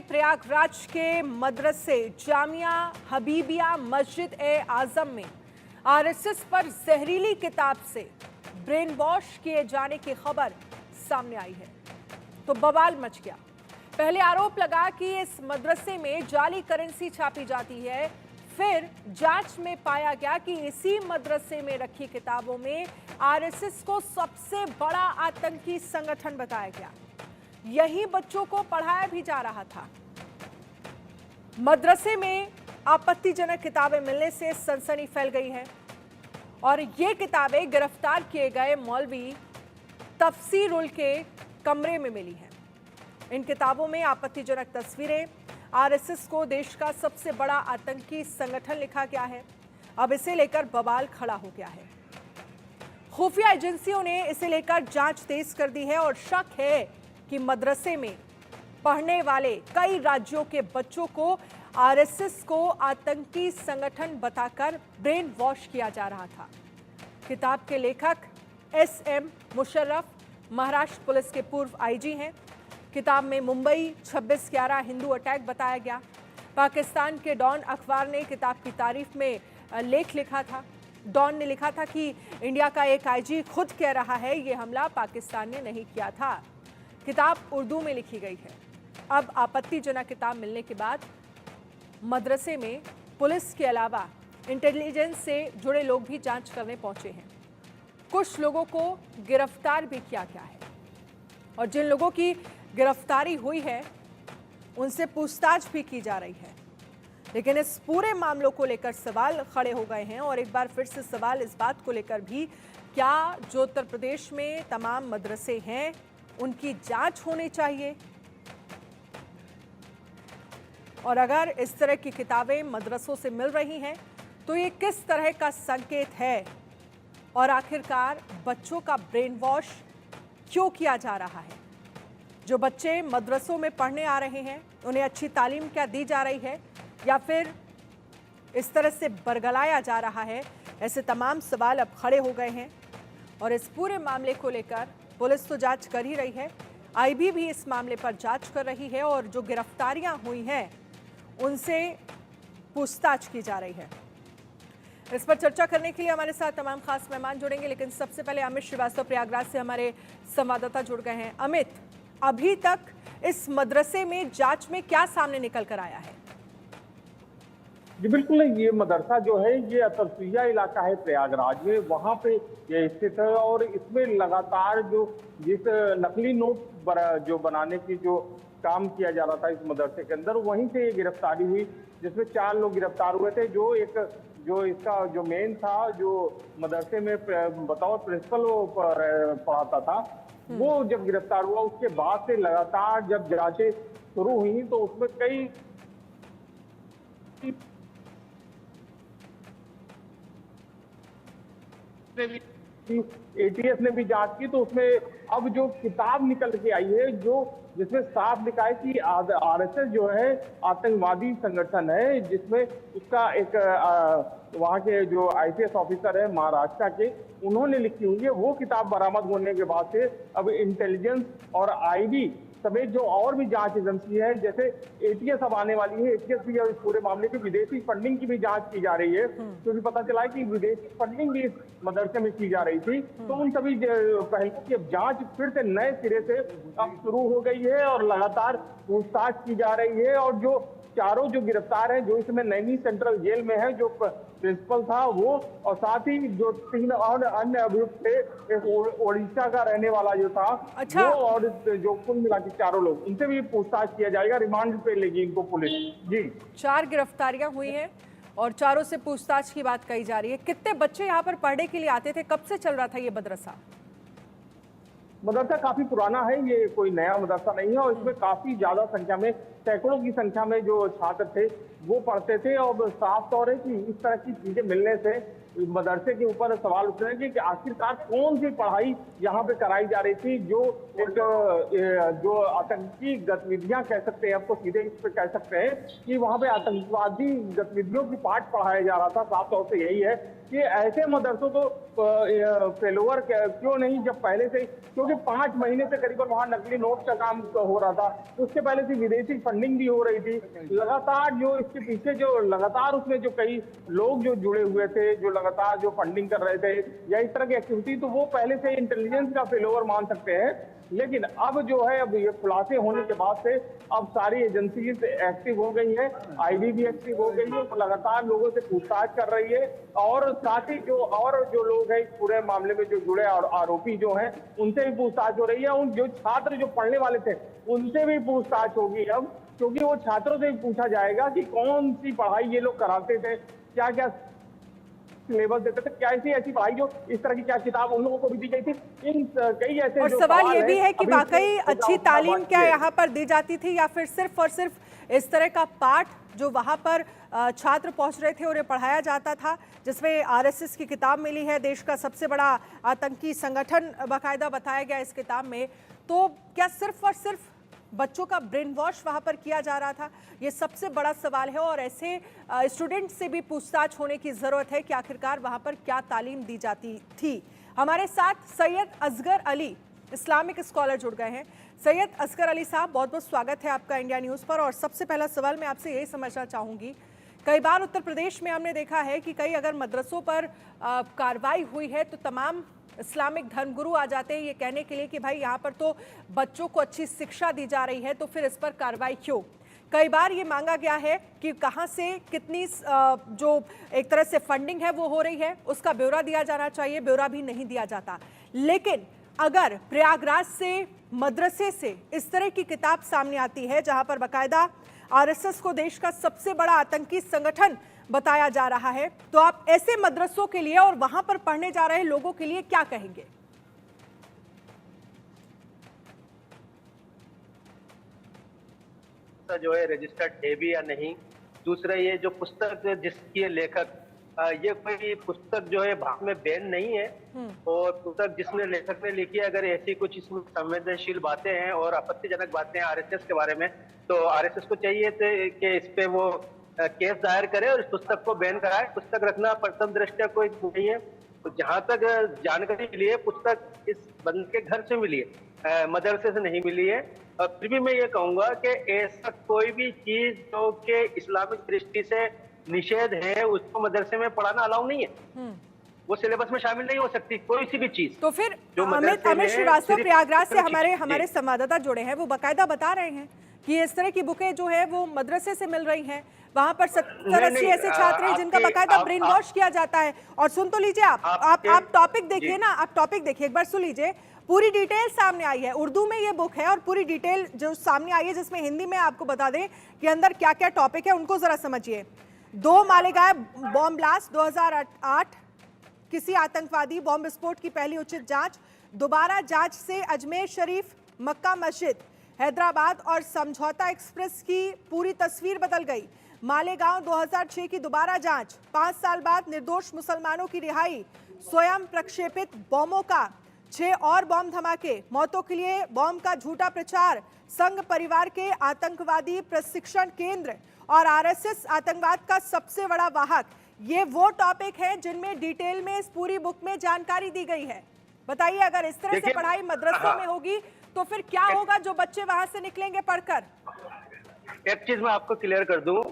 प्रयागराज के मदरसे जामिया हबीबिया मस्जिद ए आजम में आरएसएस पर जहरीली किताब से ब्रेन वॉश किए जाने की खबर सामने आई है तो बवाल मच गया। पहले आरोप लगा कि इस मदरसे में जाली करेंसी छापी जाती है, फिर जांच में पाया गया कि इसी मदरसे में रखी किताबों में आरएसएस को सबसे बड़ा आतंकी संगठन बताया गया। यही बच्चों को पढ़ाया भी जा रहा था। मदरसे में आपत्तिजनक किताबें मिलने से सनसनी फैल गई है और ये किताबें गिरफ्तार किए गए मौलवी तफसीरुल के कमरे में मिली हैं। इन किताबों में आपत्तिजनक तस्वीरें, आरएसएस को देश का सबसे बड़ा आतंकी संगठन लिखा गया है। अब इसे लेकर बवाल खड़ा हो गया है। खुफिया एजेंसियों ने इसे लेकर जांच तेज कर दी है और शक है कि मदरसे में पढ़ने वाले कई राज्यों के बच्चों को आरएसएस को आतंकी संगठन बताकर ब्रेन वॉश किया जा रहा था। किताब के लेखक एसएम मुशर्रफ महाराष्ट्र पुलिस के पूर्व आईजी हैं। किताब में मुंबई 26/11 हिंदू अटैक बताया गया। पाकिस्तान के डॉन अखबार ने किताब की तारीफ में लेख लिखा था। डॉन ने लिखा था कि इंडिया का एक आईजी खुद कह रहा है ये हमला पाकिस्तान ने नहीं किया था। किताब उर्दू में लिखी गई है। अब आपत्तिजनक किताब मिलने के बाद मदरसे में पुलिस के अलावा इंटेलिजेंस से जुड़े लोग भी जांच करने पहुंचे हैं। कुछ लोगों को गिरफ्तार भी किया गया है और जिन लोगों की गिरफ्तारी हुई है उनसे पूछताछ भी की जा रही है। लेकिन इस पूरे मामलों को लेकर सवाल खड़े हो गए हैं और एक बार फिर से सवाल इस बात को लेकर भी, क्या जो उत्तर प्रदेश में तमाम मदरसे हैं उनकी जांच होनी चाहिए? और अगर इस तरह की किताबें मदरसों से मिल रही हैं तो ये किस तरह का संकेत है? और आखिरकार बच्चों का ब्रेन वॉश क्यों किया जा रहा है? जो बच्चे मदरसों में पढ़ने आ रहे हैं उन्हें अच्छी तालीम क्या दी जा रही है या फिर इस तरह से बरगलाया जा रहा है? ऐसे तमाम सवाल अब खड़े हो गए हैं और इस पूरे मामले को लेकर पुलिस तो जांच कर ही रही है, आईबी भी इस मामले पर जांच कर रही है और जो गिरफ्तारियां हुई हैं उनसे पूछताछ की जा रही है। इस पर चर्चा करने के लिए हमारे साथ तमाम खास मेहमान जुड़ेंगे, लेकिन सबसे पहले अमित श्रीवास्तव प्रयागराज से हमारे संवाददाता जुड़ गए हैं। अमित, अभी तक इस मदरसे में जांच में क्या सामने निकल कर आया है? जी बिल्कुल, ये मदरसा जो है ये अतरसिया इलाका है प्रयागराज में, वहाँ पे ये स्थित है और इसमें लगातार जिस नकली नोट जो बनाने की जो काम किया जा रहा था इस मदरसे के अंदर, वहीं से ये गिरफ्तारी हुई जिसमें 4 लोग गिरफ्तार हुए थे। जो इसका जो मेन था, जो मदरसे में बतौर प्रिंसिपल पढ़ाता था, वो जब गिरफ्तार हुआ उसके बाद से लगातार जब जांचें शुरू हुई तो उसमें कई एटीएस ने भी जांच की तो उसमें अब जो किताब निकल के आई है जिसमें साफ लिखा है कि आरएसएस जो है आतंकवादी संगठन है, जिसमें उसका एक वहाँ के जो आईपीएस ऑफिसर है महाराष्ट्र के, उन्होंने लिखी हुई है। वो किताब बरामद होने के बाद से अब इंटेलिजेंस और आईबी समेत जो और भी जांच एजेंसी है, जैसे एटीएस अब आने वाली है, एटीएस भी इस पूरे मामले की विदेशी फंडिंग की भी जांच की जा रही है, क्योंकि पता चला है कि विदेशी फंडिंग भी इस मदरसे में की जा रही थी। तो उन सभी पहलुओं की अब जांच फिर से नए सिरे से अब शुरू हो गई है और लगातार पूछताछ की जा रही है। और जो चारों जो गिरफ्तार हैं, जो इसमें नैनी सेंट्रल जेल में है, जो प्रिंसिपल था वो, और साथ ही जो 3 और अन्य अभियुक्त थे, एक ओडिशा का रहने वाला जो था, अच्छा, वो, और जो कुल मिला के 4 लोग, इनसे भी पूछताछ किया जाएगा। रिमांड पे लेगी इनको पुलिस। जी, 4 गिरफ्तारियां हुई हैं और चारों से पूछताछ की बात कही जा रही है। कितने बच्चे यहाँ पर पढ़ने के लिए आते थे? कब से चल रहा था ये मदरसा? मदरसा काफी पुराना है, ये कोई नया मदरसा नहीं है और इसमें काफी ज्यादा संख्या में, सैकड़ों की संख्या में जो छात्र थे वो पढ़ते थे। और साफ तौर है कि इस तरह की चीजें मिलने से मदरसे के ऊपर सवाल उठ रहे हैं कि आखिरकार कौन सी पढ़ाई यहाँ पे कराई जा रही थी, जो एक जो आतंकी गतिविधियां कह सकते हैं, आपको सीधे इस पे कह सकते हैं कि वहाँ पे आतंकवादी गतिविधियों की पाठ पढ़ाया जा रहा था। साफ तौर से यही है कि ऐसे मदरसों को फेलोवर क्यों नहीं, जब पहले से, क्योंकि 5 महीने से करीबन वहां नकली नोट का काम हो रहा था, उसके पहले से विदेशी फंडिंग भी हो रही थी लगातार। जो इसके पीछे जो लगातार उसमें जो कई लोग जो जुड़े हुए थे, जो लगातार जो फंडिंग कर रहे थे या इस तरह की एक्टिविटी, तो वो पहले से इंटेलिजेंस का फेलोवर मान सकते हैं। लेकिन अब जो है, अब ये खुलासे होने के बाद से अब सारी एजेंसीज एक्टिव हो गई है, आईबी भी एक्टिव हो गई है, वो लगातार लोगों से पूछताछ कर रही है और साथ ही जो लोग हैं इस पूरे मामले में जो जुड़े और आरोपी जो हैं उनसे भी पूछताछ हो रही है। उन जो छात्र जो पढ़ने वाले थे उनसे भी पूछताछ होगी अब, क्योंकि वो छात्रों से भी पूछा जाएगा कि कौन सी पढ़ाई ये लोग कराते थे, क्या क्या सिलेबस देते थे, क्या ऐसी पढ़ाई जो इस तरह की क्या किताब उन लोगों को भी दी गई थी। इन कई ऐसे और सवाल ये भी है कि वाकई अच्छी तालीम क्या यहाँ पर दी जाती थी, या फिर सिर्फ और सिर्फ इस तरह का पाठ जो वहाँ पर छात्र पहुँच रहे थे उन्हें पढ़ाया जाता था, जिसमें आरएसएस की किताब मिली है, देश का सबसे बड़ा आतंकी संगठन बाकायदा बताया गया इस किताब में। तो क्या सिर्फ और सिर्फ बच्चों का ब्रेन वॉश वहां पर किया जा रहा था? ये सबसे बड़ा सवाल है और ऐसे स्टूडेंट से भी पूछताछ होने की जरूरत है कि आखिरकार वहां पर क्या तालीम दी जाती थी। हमारे साथ सैयद असगर अली, इस्लामिक स्कॉलर, जुड़ गए हैं। सैयद असगर अली साहब, बहुत बहुत स्वागत है आपका इंडिया न्यूज़ पर। और सबसे पहला सवाल मैं आपसे यही समझना चाहूँगी, कई बार उत्तर प्रदेश में हमने देखा है कि कई अगर मदरसों पर कार्रवाई हुई है तो तमाम इस्लामिक धर्मगुरु आ जाते हैं ये कहने के लिए कि भाई यहाँ पर तो बच्चों को अच्छी शिक्षा दी जा रही है, तो फिर इस पर कार्रवाई क्यों। कई बार ये मांगा गया है कि कहाँ से कितनी जो एक तरह से फंडिंग है वो हो रही है, उसका ब्यौरा दिया जाना चाहिए, ब्यौरा भी नहीं दिया जाता। लेकिन अगर प्रयागराज से, मदरसे से इस तरह की किताब सामने आती है जहां पर बाकायदा आरएसएस को देश का सबसे बड़ा आतंकी संगठन बताया जा रहा है, तो आप ऐसे मदरसों के लिए और वहां पर पढ़ने जा रहे लोगों के लिए क्या कहेंगे? जो है रजिस्टर्ड है भी या नहीं। दूसरा, ये जो पुस्तक जिसकी लेखक, ये कोई पुस्तक जो है भारत में बैन नहीं है, और पुस्तक जिसने लेखक ने लिखी है, अगर ऐसी कुछ इसमें संवेदनशील बातें हैं और आपत्तिजनक बातें हैं आरएसएस के बारे में, तो आरएसएस को चाहिए थे कि इस पे वो केस दायर करे और इस पुस्तक को बैन कराए। पुस्तक रखना प्रथम दृष्टया कोई नहीं है। तो जहां तक जानकारी मिली है, पुस्तक इस बंद के घर से मिली है, मदरसे से नहीं मिली है। और फिर भी मैं ये कहूंगा कि ऐसा कोई भी चीज जो कि इस्लामिक दृष्टि से निषेध है, उसको मदरसे में पढ़ाना अलाउ नहीं है। वो सिलेबस में शामिल नहीं हो सकती कोई सी भी चीज। तो फिर अमित श्रीवास्तव प्रयागराज से हमारे संवाददाता जुड़े हैं, वो बाकायदा बता रहे हैं कि इस तरह की बुकें जो है वो मदरसे से मिल रही हैं, वहां पर 70-80 ऐसे छात्र हैं जिनका बाकायदा ब्रेन वॉश किया जाता है। और सुन तो लीजिए, आप टॉपिक देखिए ना, आप टॉपिक देखिए, एक बार सुन लीजिए। पूरी डिटेल सामने आई है, उर्दू में ये बुक है और पूरी डिटेल जो सामने आई है, जिसमें हिंदी में आपको बता दें कि अंदर क्या क्या टॉपिक है, उनको जरा समझिए। 2 मालेगांव बॉम्ब ब्लास्ट 2008, किसी आतंकवादी बॉम्ब विस्फोट की पहली उचित जांच, दोबारा जांच से अजमेर शरीफ, मक्का मस्जिद, हैदराबाद और समझौता एक्सप्रेस की पूरी तस्वीर बदल गई। मालेगांव 2006 की दोबारा जांच, 5 साल बाद निर्दोष मुसलमानों की रिहाई, स्वयं प्रक्षेपित बॉम्बों का 6 और बॉम्ब धमाके, मौतों के लिए बॉम्ब का झूठा प्रचार, संघ परिवार के आतंकवादी प्रशिक्षण केंद्र और आरएसएस आतंकवाद का सबसे बड़ा वाहक। ये वो टॉपिक है जिनमें डिटेल में इस पूरी बुक में जानकारी दी गई है। बताइए, अगर इस तरह से पढ़ाई मदरसों में होगी तो फिर क्या होगा जो बच्चे वहां से निकलेंगे पढ़कर? एक चीज मैं आपको क्लियर कर दूं,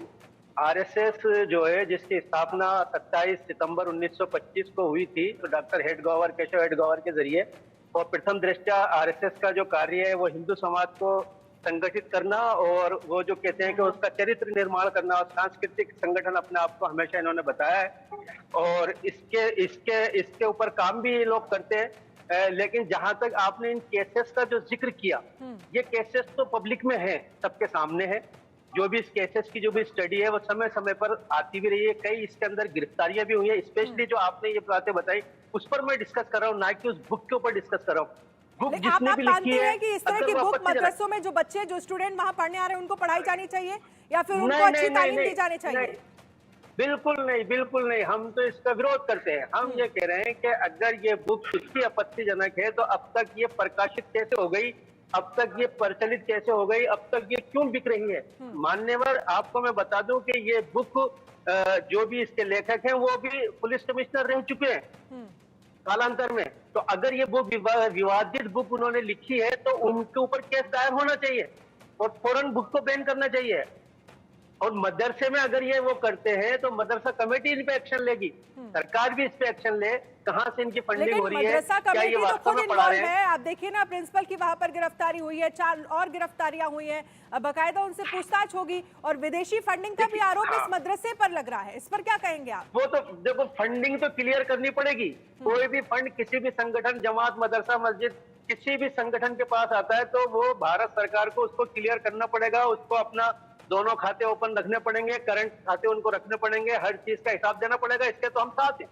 आरएसएस जो है जिसकी स्थापना 27 सितंबर 1925 को हुई थी, तो डॉक्टर हेडगेवार, केशव हेडगेवार के जरिए, और प्रथम दृष्टया आरएसएस का जो कार्य है वो हिंदू समाज को संगठित करना और वो जो कहते हैं कि उसका चरित्र निर्माण करना और सांस्कृतिक संगठन अपने आप को हमेशा इन्होंने बताया है, और इसके ऊपर काम भी ये लोग करते हैं। लेकिन जहां तक आपने इन केसेस का जो जिक्र किया, ये केसेस तो पब्लिक में है, सबके सामने है। जो भी इस केसेस की जो भी स्टडी है वो समय समय पर आती भी रही है, कई इसके अंदर गिरफ्तारियां भी हुई है। स्पेशली जो आपने ये बातें बताई उस पर मैं डिस्कस कर रहा हूँ, ना कि उस बुक के ऊपर डिस्कस कर रहा हूँ। बुक जिसने भी लिखी है कि इस तरह की बुक मदरसों में जो बच्चे, जो स्टूडेंट वहां पढ़ने आ रहे हैं उनको पढ़ाई जानी चाहिए या फिर उनको अच्छी तालीम दी जानी चाहिए? बिल्कुल नहीं, हम तो इसका विरोध करते हैं। हम ये कह रहे हैं कि अगर ये बुक इतनी आपत्तिजनक है तो अब तक ये प्रकाशित कैसे हो गई, अब तक ये प्रचलित कैसे हो गई, अब तक ये क्यों बिक रही है? मान्यवर, आपको मैं बता दूं कि ये बुक जो भी इसके लेखक हैं वो भी पुलिस कमिश्नर रह चुके हैं कालांतर में। तो अगर ये बुक विवादित बुक उन्होंने लिखी है तो उनके ऊपर केस दायर होना चाहिए और फौरन बुक को बैन करना चाहिए। और मदरसे में अगर ये वो करते हैं तो मदरसा कमेटी इन पे एक्शन लेगी, सरकार भी इस पे एक्शन ले। कहां से इनकी फंडिंग हो रही है, मदरसा क्या ये कमेटी तो वास्तव खुद में पढ़ा रहे इन्वॉल्व हैं? है। आप देखिए ना, प्रिंसिपल की वहां पर गिरफ्तारी हुई है, 4 और गिरफ्तारियां हुई हैं, अब बाकायदा उनसे पूछताछ होगी और विदेशी फंडिंग का भी आरोप इस मदरसे पर लग रहा है। इस पर क्या कहेंगे आप? वो तो देखो, फंडिंग तो क्लियर करनी पड़ेगी। कोई भी फंड किसी भी संगठन, जमात, मदरसा, मस्जिद, किसी भी संगठन के पास आता है तो वो भारत सरकार को उसको क्लियर करना पड़ेगा। उसको अपना दोनों खाते ओपन रखने पड़ेंगे, करंट खाते उनको रखने पड़ेंगे, हर चीज का हिसाब देना पड़ेगा। इसके तो हम साथ हैं।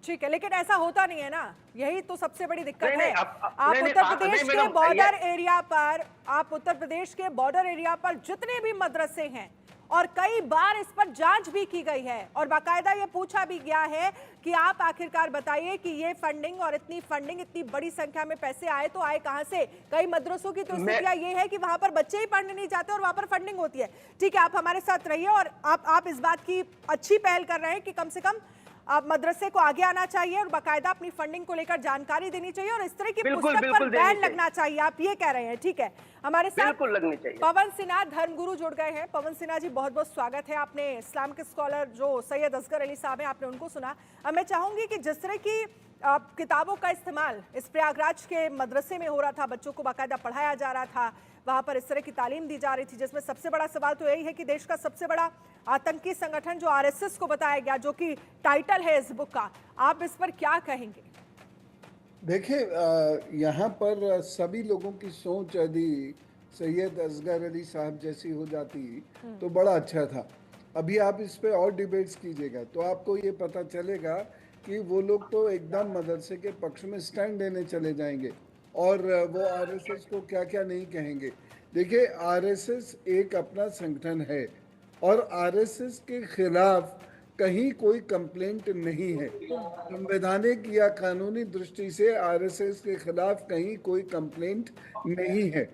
ठीक है, लेकिन ऐसा होता नहीं है ना, यही तो सबसे बड़ी दिक्कत नहीं, है। नहीं, आप नहीं, उत्तर प्रदेश नहीं, के मैडम, बॉर्डर एरिया पर, आप उत्तर प्रदेश के बॉर्डर एरिया पर जितने भी मदरसे हैं और कई बार इस पर जांच भी की गई है और बाकायदा ये पूछा भी गया है कि आप आखिरकार बताइए कि ये फंडिंग और इतनी फंडिंग, इतनी बड़ी संख्या में पैसे आए तो आए कहां से? कई मदरसों की तो स्थितियां ये है कि वहां पर बच्चे ही पढ़ने नहीं जाते और वहां पर फंडिंग होती है। ठीक है, आप हमारे साथ रहिए और आप इस बात की अच्छी पहल कर रहे हैं कि कम से कम आप मदरसे को आगे आना चाहिए और बाकायदा अपनी फंडिंग को लेकर जानकारी देनी चाहिए और इस तरह की पुस्तक पर बैन लगना चाहिए, आप ये कह रहे हैं। ठीक है, हमारे साथ बिल्कुल लगनी चाहिए। पवन सिन्हा धर्मगुरु जुड़ गए हैं। पवन सिन्हा जी, बहुत बहुत स्वागत है। आपने इस्लाम के स्कॉलर जो सैयद असगर अली साहब हैं, आपने उनको सुना। अब मैं चाहूंगी कि जिस तरह की किताबों का इस्तेमाल इस प्रयागराज के मदरसे में हो रहा था, बच्चों को बाकायदा पढ़ाया जा रहा था, वहां पर इस तरह की तालीम दी जा रही थी, जिसमें सबसे बड़ा सवाल तो यही है कि देश का सबसे बड़ा आतंकी संगठन जो आरएसएस को बताया गया, जो कि टाइटल है इस बुक का, आप इस पर क्या कहेंगे? देखिए, यहाँ पर सभी लोगों की सोच यदि सैयद असगर अली साहब जैसी हो जाती तो बड़ा अच्छा था। अभी आप इस पे और डिबेट्स कीजिएगा तो आपको ये पता चलेगा कि वो लोग तो एकदम मदरसे के पक्ष में स्टैंड लेने चले जाएंगे और वो आरएसएस को क्या क्या नहीं कहेंगे। देखिए, आरएसएस एक अपना संगठन है और आरएसएस के खिलाफ कहीं कोई कंप्लेंट नहीं है। संवैधानिक या कानूनी दृष्टि से आरएसएस के खिलाफ कहीं कोई कंप्लेंट नहीं है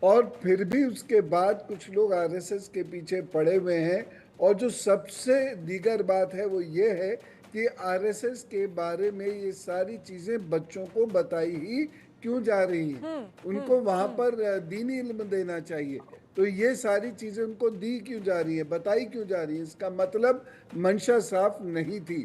और फिर भी उसके बाद कुछ लोग आरएसएस के पीछे पड़े हुए हैं। और जो सबसे दीगर बात है वो ये है कि आरएसएस के बारे में ये सारी चीज़ें बच्चों को बताई ही क्यों जा रही हैं? उनको वहाँ पर दीनी इल्म देना चाहिए, तो ये सारी चीज़ें उनको दी क्यों जा रही है, बताई क्यों जा रही है? इसका मतलब मंशा साफ नहीं थी।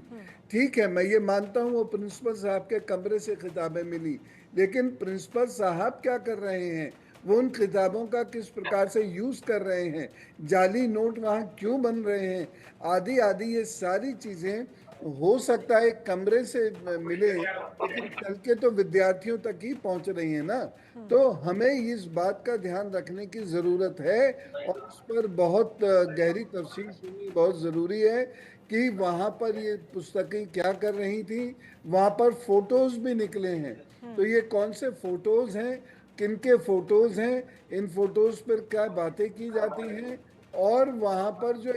ठीक है, मैं ये मानता हूँ वो प्रिंसिपल साहब के कमरे से किताबें मिली, लेकिन प्रिंसिपल साहब क्या कर रहे हैं, वो उन किताबों का किस प्रकार से यूज़ कर रहे हैं, जाली नोट वहाँ क्यों बन रहे हैं, आदि आदि ये सारी चीज़ें हो सकता है कमरे से मिले, लेकिन चल के तो विद्यार्थियों तक ही पहुंच रही है ना। तो हमें इस बात का ध्यान रखने की ज़रूरत है और उस पर बहुत गहरी तफसील सुननी बहुत ज़रूरी है कि वहाँ पर ये पुस्तकें क्या कर रही थी। वहाँ पर फोटोज़ भी निकले हैं, तो ये कौन से फ़ोटोज़ हैं, किनके फ़ोटोज़ हैं, इन फ़ोटोज़ पर क्या बातें की जाती हैं और वहाँ पर जो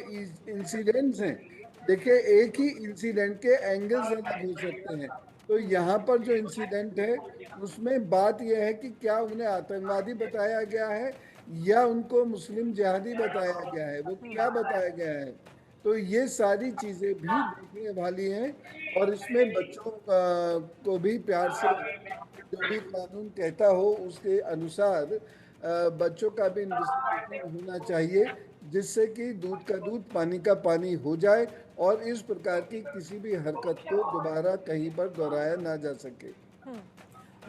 इंसिडेंट्स हैं, देखिए एक ही इंसिडेंट के एंगल्स अलग हो सकते हैं। तो यहाँ पर जो इंसिडेंट है उसमें बात यह है कि क्या उन्हें आतंकवादी बताया गया है या उनको मुस्लिम जिहादी बताया गया है, वो क्या बताया गया है। तो ये सारी चीज़ें भी देखने वाली हैं और इसमें बच्चों को भी प्यार से जो भी कानून कहता हो उसके अनुसार बच्चों का भी इन्वेस्टिगेशन होना चाहिए, जिससे कि दूध का दूध पानी का पानी हो जाए और इस प्रकार की किसी भी हरकत को दोबारा कहीं पर दोहराया ना जा सके।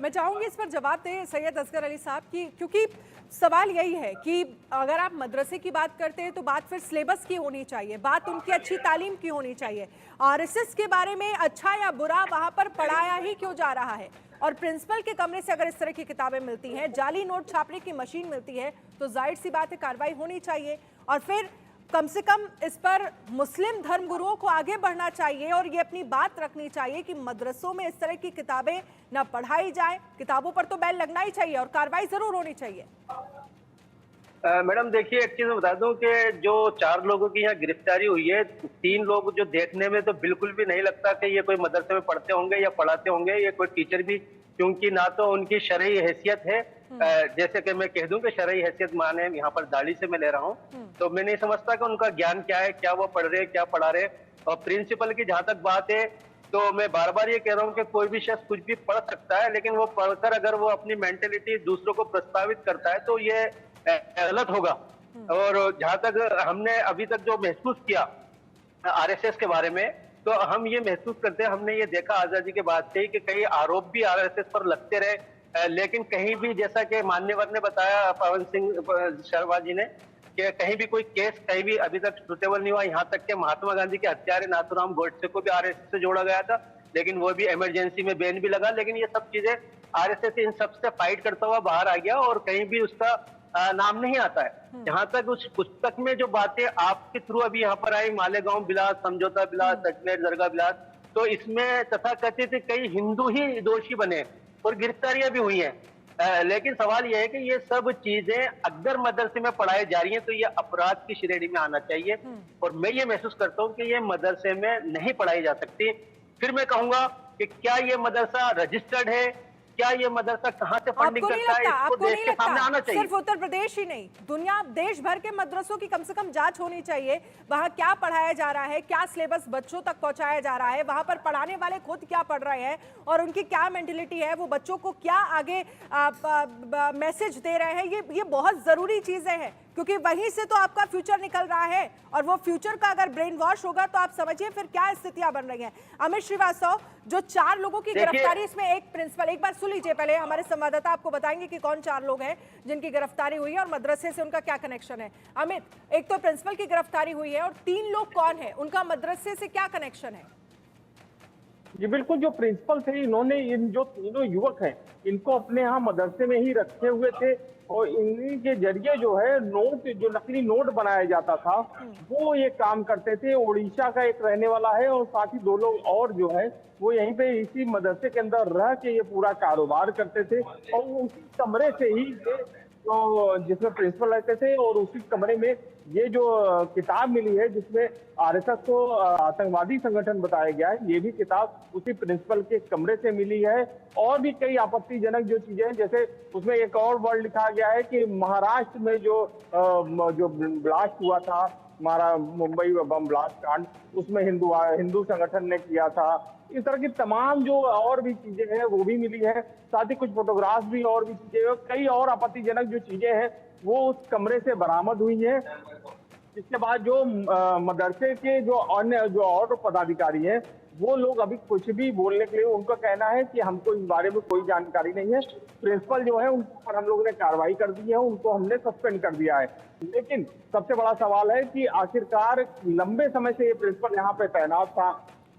मैं चाहूंगी इस पर जवाब दें सैयद असगर अली साहब की, क्योंकि सवाल यही है कि अगर आप मदरसे की बात करते हैं तो बात फिर सिलेबस की होनी चाहिए, बात उनकी अच्छी तालीम की होनी चाहिए। आरएसएस के बारे में अच्छा या बुरा वहां पर पढ़ाया ही क्यों जा रहा है? और प्रिंसिपल के कमरे से अगर इस तरह की किताबें मिलती हैं, जाली नोट छापने की मशीन मिलती है, तो जाहिर सी बात है कार्रवाई होनी चाहिए और फिर कम से कम इस पर मुस्लिम धर्मगुरुओं को आगे बढ़ना चाहिए और ये अपनी बात रखनी चाहिए कि मदरसों में इस तरह की किताबें ना पढ़ाई जाए। किताबों पर तो बैन लगना ही चाहिए और कार्रवाई जरूर होनी चाहिए। मैडम देखिए, एक चीज मैं बता दूं कि जो 4 लोगों की यहाँ गिरफ्तारी हुई है, 3 लोग जो देखने में तो बिल्कुल भी नहीं लगता कि ये कोई मदरसे में पढ़ते होंगे या पढ़ाते होंगे, ये कोई टीचर भी, क्योंकि ना तो उनकी शरई हैसियत है, जैसे कि मैं कह दूं कि शरई हैसियत माने यहाँ पर दाढ़ी से मैं ले रहा हूँ, तो मैं नहीं समझता कि उनका ज्ञान क्या है, क्या वो पढ़ रहे हैं, क्या पढ़ा रहे हैं। और प्रिंसिपल की जहां तक बात है, तो मैं बार बार ये कह रहा हूँ कि कोई भी शख्स कुछ भी पढ़ सकता है, लेकिन वो पढ़कर अगर वो अपनी मेंटेलिटी दूसरों को प्रस्तावित करता है तो ये गलत होगा। और जहां तक हमने अभी तक जो महसूस किया आरएसएस के बारे में, तो हम ये महसूस करते हैं, हमने ये देखा आजादी के बाद से ही कि कई आरोप भी आरएसएस पर लगते रहे, लेकिन कहीं भी, जैसा कि मान्यवर ने बताया, पवन सिंह शर्मा जी ने, कि कहीं भी कोई केस कहीं भी अभी तक सुटेबल नहीं हुआ। यहाँ तक कि महात्मा गांधी के हत्यारे नाथूराम गोडसे को भी आरएसएस से जोड़ा गया था, लेकिन वो भी इमरजेंसी में बैन भी लगा। लेकिन ये सब चीजें आरएसएस इन सबसे फाइट करता हुआ बाहर आ गया और कहीं भी उसका नाम नहीं आता है। जहां तक उस पुस्तक में जो बातें आपके थ्रू अभी यहाँ पर आई, मालेगांव बिलास, समझौता बिलास, अजमेर दरगाह बिलास, तो इसमें तथाकथित कई हिंदू ही दोषी बने और गिरफ्तारियां भी हुई हैं। लेकिन सवाल यह है कि ये सब चीजें अगर मदरसे में पढ़ाई जा रही हैं तो ये अपराध की श्रेणी में आना चाहिए, और मैं ये महसूस करता हूँ कि ये मदरसे में नहीं पढ़ाई जा सकती। फिर मैं कहूंगा कि क्या ये मदरसा रजिस्टर्ड है, क्या ये मदरसा कहाँ से फंडिंग करता है, इसको देश के सामने आना चाहिए। सिर्फ उत्तर प्रदेश ही नहीं, दुनिया देश भर के मदरसों की कम से कम जांच होनी चाहिए। वहां क्या पढ़ाया जा रहा है, क्या सिलेबस बच्चों तक पहुंचाया जा रहा है, वहां पर पढ़ाने वाले खुद क्या पढ़ रहे हैं और उनकी क्या मेंटेलिटी है, वो बच्चों को क्या आगे मैसेज दे रहे हैं। ये बहुत जरूरी चीजें हैं, क्योंकि वहीं से तो आपका फ्यूचर निकल रहा है, और वो फ्यूचर का अगर ब्रेन वॉश होगा तो आप समझिए फिर क्या स्थितियां बन रही हैं। अमित श्रीवास्तव, जो 4 लोगों की गिरफ्तारी, इसमें एक प्रिंसिपल, एक बार सुन लीजिए पहले, हमारे संवाददाता आपको बताएंगे कि कौन 4 लोग हैं जिनकी गिरफ्तारी हुई है और मदरसे से उनका क्या कनेक्शन है। अमित, एक तो प्रिंसिपल की गिरफ्तारी हुई है और 3 लोग कौन है, उनका मदरसे से क्या कनेक्शन है? जी बिल्कुल, जो प्रिंसिपल थे, इन्होंने इन जो तीनों युवक हैं, इनको अपने यहाँ मदरसे में ही रखे हुए थे, और इन्हीं के जरिए जो है नोट, जो नकली नोट बनाया जाता था, वो ये काम करते थे। उड़ीसा का एक रहने वाला है और साथ ही 2 लोग और जो है वो यहीं पे इसी मदरसे के अंदर रह के ये पूरा कारोबार करते थे, और उसी कमरे से ही तो जिसमें प्रिंसिपल रहते थे, और उसी कमरे में ये जो किताब मिली है जिसमें आरएसएस को आतंकवादी संगठन बताया गया है, ये भी किताब उसी प्रिंसिपल के कमरे से मिली है। और भी कई आपत्तिजनक जो चीजें हैं, जैसे उसमें एक और वर्ड लिखा गया है कि महाराष्ट्र में जो ब्लास्ट हुआ था, हमारा मुंबई बम ब्लास्ट कांड, उसमें हिंदू संगठन ने किया था। इस तरह की तमाम जो और भी चीजें हैं वो भी मिली है, साथ ही कुछ फोटोग्राफ्स भी और भी चीजें, कई और आपत्तिजनक जो चीजें हैं वो उस कमरे से बरामद हुई है। इसके बाद जो मदरसे के जो अन्य जो और पदाधिकारी हैं, वो लोग अभी कुछ भी बोलने के लिए, उनका कहना है कि हमको इस बारे में कोई जानकारी नहीं है। प्रिंसिपल जो है उन पर हम लोगों ने कार्रवाई कर दी है, उनको हमने सस्पेंड कर दिया है। लेकिन सबसे बड़ा सवाल है कि आखिरकार लंबे समय से ये प्रिंसिपल यहाँ पे तैनात था,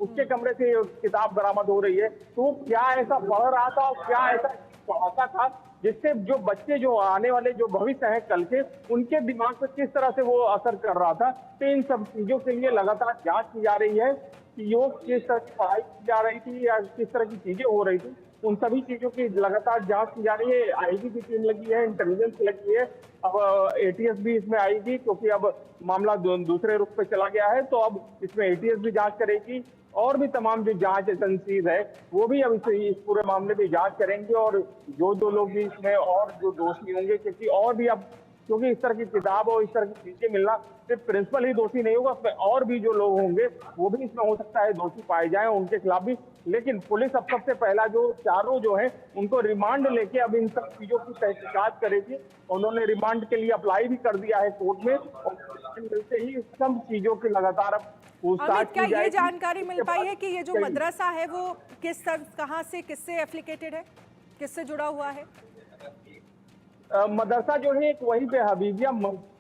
उसके कमरे से किताब बरामद हो रही है, तो क्या ऐसा पढ़ रहा था और क्या ऐसा पढ़ाता था जिससे जो बच्चे, जो आने वाले जो भविष्य है कल के, उनके दिमाग पर किस तरह से वो असर कर रहा था। तो इन सब चीजों के लिए लगातार जांच की जा रही है कि वो किस तरह की पढ़ाई की जा रही थी या किस तरह की चीजें हो रही थी, उन सभी चीजों की लगातार जांच की जा रही है। आईबी की टीम लगी है, इंटेलिजेंस लगी है, अब एटीएस भी इसमें आएगी, क्योंकि अब मामला दूसरे रुख पे चला गया है, तो अब इसमें एटीएस भी जांच करेगी, और भी तमाम जो जांच एजेंसीज है वो भी अब इस पूरे मामले में जांच करेंगे, और जो लोग भी इसमें और जो दोषी होंगे, क्योंकि और भी अब, क्योंकि इस तरह की किताब और इस तरह की चीजें मिलना, सिर्फ प्रिंसिपल ही दोषी नहीं होगा, उसमें और भी जो लोग होंगे वो भी इसमें हो सकता है दोषी पाए जाएं, उनके खिलाफ भी। लेकिन पुलिस अब सबसे पहला जो 4 जो है उनको रिमांड लेके अब इन सब चीजों की तहकीकात करेगी। उन्होंने रिमांड के लिए अप्लाई भी कर दिया है कोर्ट में, और मिलते ही सब चीजों की लगातार अब अमित, क्या ये जानकारी मिल पाई है कि ये जो मदरसा है वो कहाँ से, किससे एफिलिएटेड है, किससे जुड़ा हुआ है? मदरसा जो है एक वहीं पे हबीबिया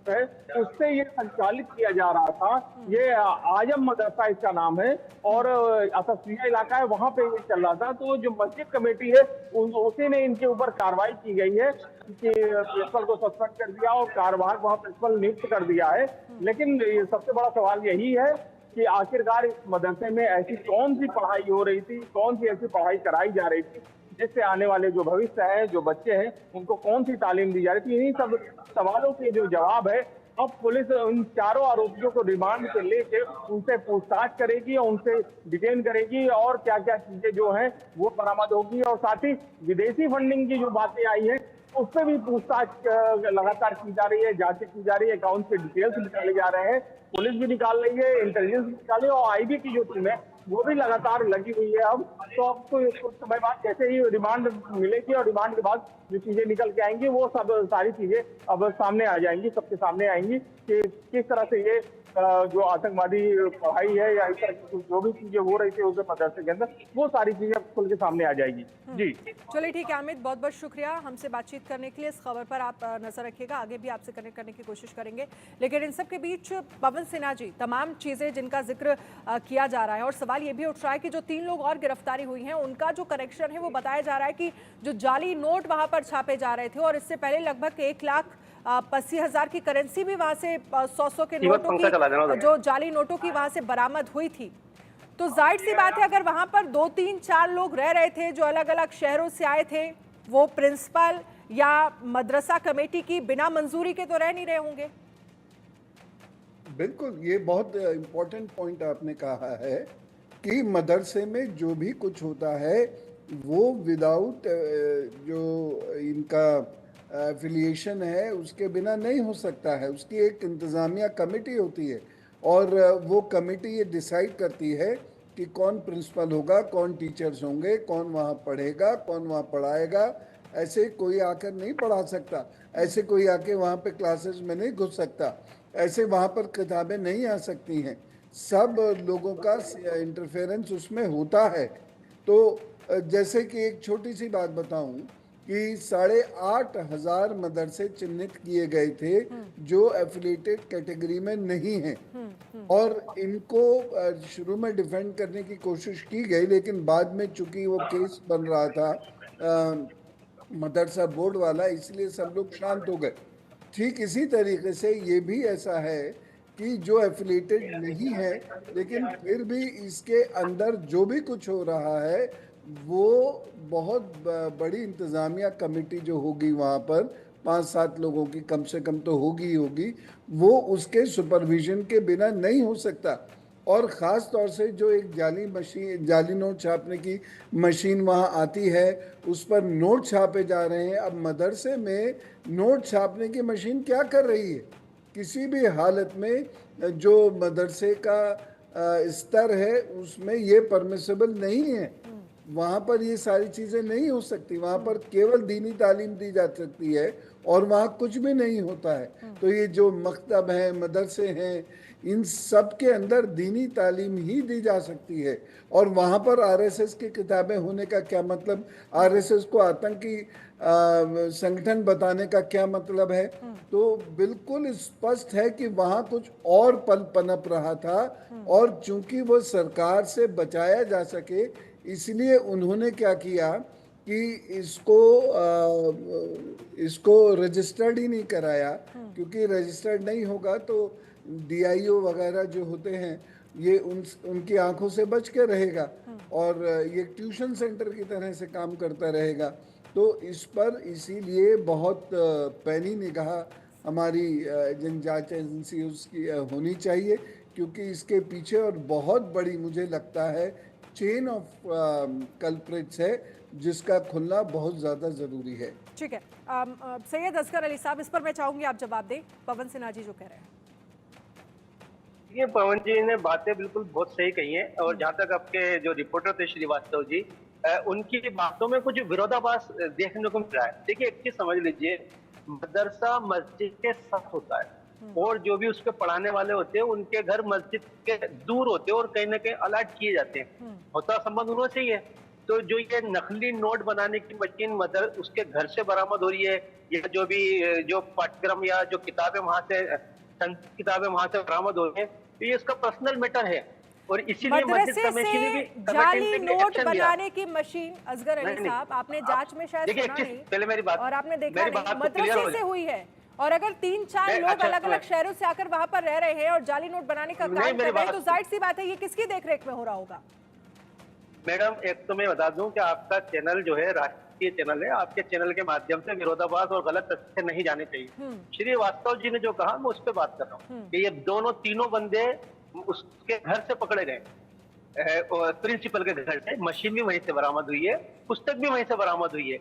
है, उससे ये संचालित किया जा रहा था। ये आजम मदरसा इसका नाम है, और असफिया इलाका है, वहां पे ये चल रहा था। तो जो मस्जिद कमेटी है उसी ने इनके ऊपर कार्रवाई की गई है कि प्रिंसिपल को सस्पेंड कर दिया और कार्यवाहक वहां प्रिंसिपल नियुक्त कर दिया है। लेकिन सबसे बड़ा सवाल यही है कि आखिरकार इस मदरसे में ऐसी कौन सी पढ़ाई हो रही थी, कौन सी ऐसी पढ़ाई कराई जा रही थी देश से आने वाले जो भविष्य है, जो बच्चे हैं, उनको कौन सी तालीम दी जा रही थी, इन्हीं सब सवालों के जो जवाब है अब पुलिस उन चारों आरोपियों को रिमांड पे लेके उनसे पूछताछ करेगी और उनसे डिटेन करेगी और क्या क्या चीजें जो है वो बरामद होगी। और साथ ही विदेशी फंडिंग की जो बातें आई है उस पर भी पूछताछ लगातार की जा रही है, जांचें की जा रही है, अकाउंट के डिटेल्स निकाले जा रहे हैं, पुलिस भी निकाल रही है, इंटेलिजेंस भी निकाल रही है और आईबी की जो टीम है वो भी लगातार लगी हुई है। अब तो आपको कुछ समय बाद जैसे ही रिमांड मिलेगी और रिमांड के बाद जो चीजें निकल के आएंगी वो सब सारी चीजें अब सामने आ जाएंगी, सबके सामने आएंगी कि किस तरह से ये जो आतंकवादी पढ़ाई है या इस तरह की जो भी चीजें हो रही थी उसके मदरसे के अंदर, वो सारी चीजें अब खुल के सामने आ जाएगी। जी चलिए ठीक है अमित, बहुत बहुत शुक्रिया हमसे बातचीत करने के लिए। इस खबर पर आप नजर रखिएगा, आगे भी आपसे कनेक्ट करने की कोशिश करेंगे। लेकिन इन सब के बीच पवन सिन्हा जी, तमाम चीजें जिनका जिक्र किया जा रहा है और सवाल ये भी उठ रहा है कि जो 3 लोग और गिरफ्तारी हुई हैं उनका जो कनेक्शन है वो बताया जा रहा है कि जो जाली नोट वहां पर छापे जा रहे थे और इससे पहले लगभग 1,80,000 की करेंसी भी वहां से 100 के नोटों की, जो जाली नोटों की वहां से बरामद हुई थी। तो जाहिर सी बात है अगर वहां पर 2, 3, 4 लोग रह रहे थे जो अलग अलग शहरों से आए थे, वो प्रिंसिपल या मदरसा कमेटी की बिना मंजूरी के तो रह नहीं रहे होंगे। बिल्कुल, ये बहुत इम्पोर्टेंट पॉइंट आपने कहा है कि मदरसे में जो भी कुछ होता है वो विदाउट जो इनका एफिलिएशन है उसके बिना नहीं हो सकता है। उसकी एक इंतज़ामिया कमेटी होती है और वो कमेटी ये डिसाइड करती है कि कौन प्रिंसिपल होगा, कौन टीचर्स होंगे, कौन वहाँ पढ़ेगा, कौन वहाँ पढ़ाएगा। ऐसे कोई आकर नहीं पढ़ा सकता, ऐसे कोई आके वहाँ पे क्लासेस में नहीं घुस सकता, ऐसे वहाँ पर किताबें नहीं आ सकती हैं। सब लोगों का इंटरफेरेंस उसमें होता है। तो जैसे कि एक छोटी सी बात बताऊं कि 8,500 मदरसे चिन्हित किए गए थे जो एफिलिएटेड कैटेगरी में नहीं हैं और इनको शुरू में डिफेंड करने की कोशिश की गई, लेकिन बाद में चूंकि वो केस बन रहा था मदरसा बोर्ड वाला, इसलिए सब लोग शांत हो गए। ठीक इसी तरीके से ये भी ऐसा है कि जो एफिलिएटेड नहीं है लेकिन फिर भी इसके अंदर जो भी कुछ हो रहा है वो बहुत बड़ी इंतज़ामिया कमेटी जो होगी वहाँ पर 5-7 लोगों की कम से कम तो होगी ही होगी, वो उसके सुपरविजन के बिना नहीं हो सकता। और ख़ास तौर से जो एक जाली नोट छापने की मशीन वहाँ आती है, उस पर नोट छापे जा रहे हैं। अब मदरसे में नोट छापने की मशीन क्या कर रही है? किसी भी हालत में जो मदरसे का स्तर है उसमें ये परमिसिबल नहीं है। वहाँ पर ये सारी चीज़ें नहीं हो सकती, वहाँ पर केवल दीनी तालीम दी जा सकती है और वहाँ कुछ भी नहीं होता है। तो ये जो मकतब हैं, मदरसे हैं, इन सब के अंदर दीनी तालीम ही दी जा सकती है। और वहाँ पर आरएसएस की किताबें होने का क्या मतलब, आरएसएस को आतंकी संगठन बताने का क्या मतलब है? तो बिल्कुल स्पष्ट है कि वहाँ कुछ और पनप रहा था और चूंकि वो सरकार से बचाया जा सके इसलिए उन्होंने क्या किया कि इसको रजिस्टर्ड ही नहीं कराया, क्योंकि रजिस्टर्ड नहीं होगा तो डीआईओ वगैरह जो होते हैं ये उनकी आंखों से बच के रहेगा और ये ट्यूशन सेंटर की तरह से काम करता रहेगा। तो इस पर इसीलिए बहुत पैनी निगाह हमारी जिन जांच एजेंसी उसकी होनी चाहिए, क्योंकि इसके पीछे और बहुत बड़ी मुझे लगता है चेन ऑफ कल्प्रिट्स है जिसका खुलना बहुत ज़्यादा ज़रूरी है। ठीक है सैयद असगर अली साहब, इस पर मैं चाहूंगी आप जवाब दें। पवन सिन्हा जी जो कह रहे हैं, ये पवन जी ने बातें बिल्कुल बहुत सही कही हैं और जहाँ तक आपके जो रिपोर्टर थे श्रीवास्तव जी, उनकी बातों में कुछ विरोधाभास देखने को मिल रहा है। देखिए एक चीज समझ लीजिए, मदरसा मस्जिद के साथ होता है और जो भी उसके पढ़ाने वाले होते हैं उनके घर मस्जिद के दूर होते हैं और कहीं ना कहीं अलर्ट किए जाते हैं, होता संबंध होना चाहिए। तो जो ये नकली नोट बनाने की मशीन उसके घर से बरामद हो रही है या जो भी जो पाठ्यक्रम या जो किताबें वहां से बरामद हो रही है, तो ये इसका पर्सनल मैटर है और इसीलिए मदरसे से जाली नोट बनाने की मशीन, असगर अली साहब आपने जांच में शायद सुना नहीं, पहले मेरी बात और आपने देखा नहीं, मदरसे से हुई है और अगर 3-4 लोग अलग अलग शहरों से आकर वहां पर रह रहे हैं और जाली नोट बनाने का काम कर रहे हैं तो जाहिर सी बात है ये किसकी देखरेख में हो रहा होगा? मैडम एक तो मैं बता दूं कि आपका चैनल जो है राष्ट्रीय चैनल है, आपके चैनल के माध्यम से विरोधाभास और गलत तथ्य नहीं जाने चाहिए। श्रीवास्तव जी ने जो कहा मैं उस पर बात कर रहा हूँ कि ये दोनों तीनों बंदे उसके घर से पकड़े गए, प्रिंसिपल के घर से, मशीन भी वहीं से बरामद हुई है, पुस्तक भी वहीं से बरामद हुई है।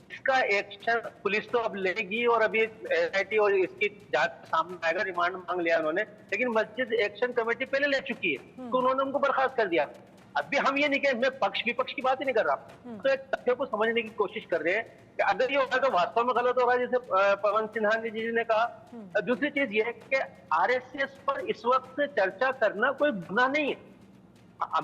इसका एक्शन पुलिस तो अब लेगी और अभी एसआईटी और इसकी जांच सामने आएगा, रिमांड मांग लिया उन्होंने, लेकिन मस्जिद एक्शन कमेटी पहले ले चुकी है तो उन्होंने उनको बर्खास्त कर दिया। अभी हम ये नहीं कह, मैं पक्ष विपक्ष की बात ही नहीं कर रहा, तो एक तथ्य को समझने की कोशिश कर रहे हैं कि अगर ये होगा तो वास्तव में गलत होगा, जैसे पवन सिन्हा जी ने कहा। दूसरी चीज ये है कि आरएसएस पर इस वक्त चर्चा करना कोई गुनाह नहीं है।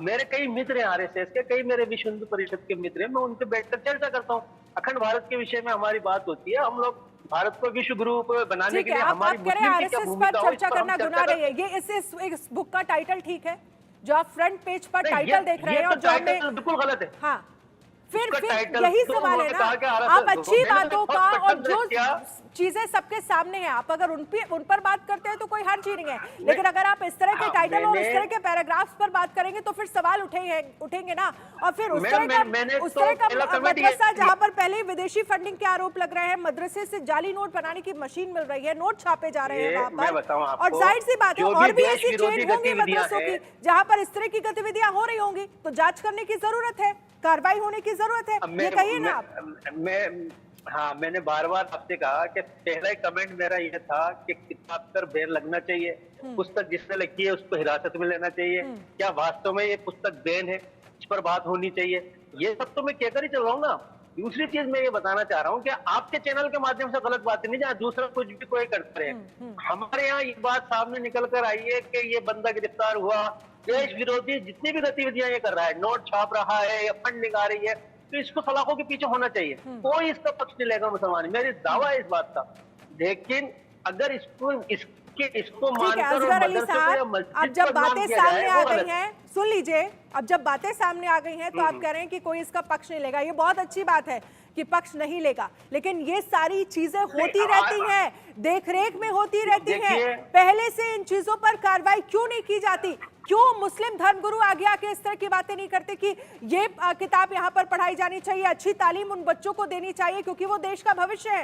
मेरे कई मित्र हैं आरएसएस के, कई मेरे विश्व हिंदू परिषद के मित्र हैं, मैं उनसे बैठकर चर्चा करता हूँ। अखंड भारत के विषय में हमारी बात होती है, हम लोग भारत को विश्व गुरु बनाने के लिए हमारी आरएसएस पर चर्चा करना गुनाह नहीं है। ये इस बुक का टाइटल ठीक है जो आप फ्रंट पेज पर टाइटल देख रहे हैं, और जो हमने बिल्कुल गलत है। हाँ, फिर यही सवाल है ना, आप अच्छी बातों का और जो चीजें सबके सामने हैं, आप अगर उन पर बात करते हैं तो कोई हर्ज ही नहीं है, लेकिन अगर आप इस तरह के टाइटल और इस तरह के पैराग्राफ्स पर बात करेंगे तो फिर सवाल उठेंगे ना। और फिर उस तरह का मदरसा जहां पर पहले विदेशी फंडिंग के आरोप लग रहे हैं, मदरसे से जाली नोट बनाने की मशीन मिल रही है, नोट छापे जा रहे हैं वहां पर, और जाहिर सी बात है और भी ऐसी चेन होंगी मदरसों की जहां पर इस तरह की गतिविधियां हो रही होंगी, तो जांच करने की जरूरत है, कार्रवाई होने की जरूरत है। ये कहिए ना आप। हाँ, मैंने बार बार आपसे कहा कि पहला कमेंट मेरा यह था कि किताब पर बैन लगना चाहिए, पुस्तक जिसने लिखी है उसको हिरासत में लेना चाहिए। क्या वास्तव में ये पुस्तक बैन है, इस पर बात होनी चाहिए। ये सब तो मैं कहकर ही चल रहा हूँ ना। दूसरी चीज मैं ये बताना चाह रहा हूँ कि आपके चैनल के माध्यम से गलत बात नहीं, जहाँ दूसरा कुछ भी कोई करते हैं, हमारे यहाँ ये बात सामने निकल कर आई है कि ये बंदा गिरफ्तार हुआ, देश विरोधी जितनी भी गतिविधियां ये कर रहा है, नोट छाप रहा है या फंडिंग आ रही है, तो इसको सलाखों के पीछे होना चाहिए। कोई इसका पक्ष नहीं लेगा मुसलमान, मेरी दावा है इस बात का। लेकिन अगर इसको असगर अली साहब, अब जब बातें सामने आ गई हैं, सुन लीजिए, अब जब बातें सामने आ गई हैं तो आप कह रहे हैं कि कोई इसका पक्ष नहीं लेगा। ये बहुत अच्छी बात है कि पक्ष नहीं लेगा, लेकिन ये सारी चीजें होती रहती हैं, देखरेख में होती रहती हैं। पहले से इन चीजों पर कार्रवाई क्यों नहीं की जाती? क्यों मुस्लिम धर्मगुरु आगे आके इस तरह की बातें नहीं करते कि ये किताब यहाँ पर पढ़ाई जानी चाहिए, अच्छी तालीम उन बच्चों को देनी चाहिए क्योंकि वो देश का भविष्य है?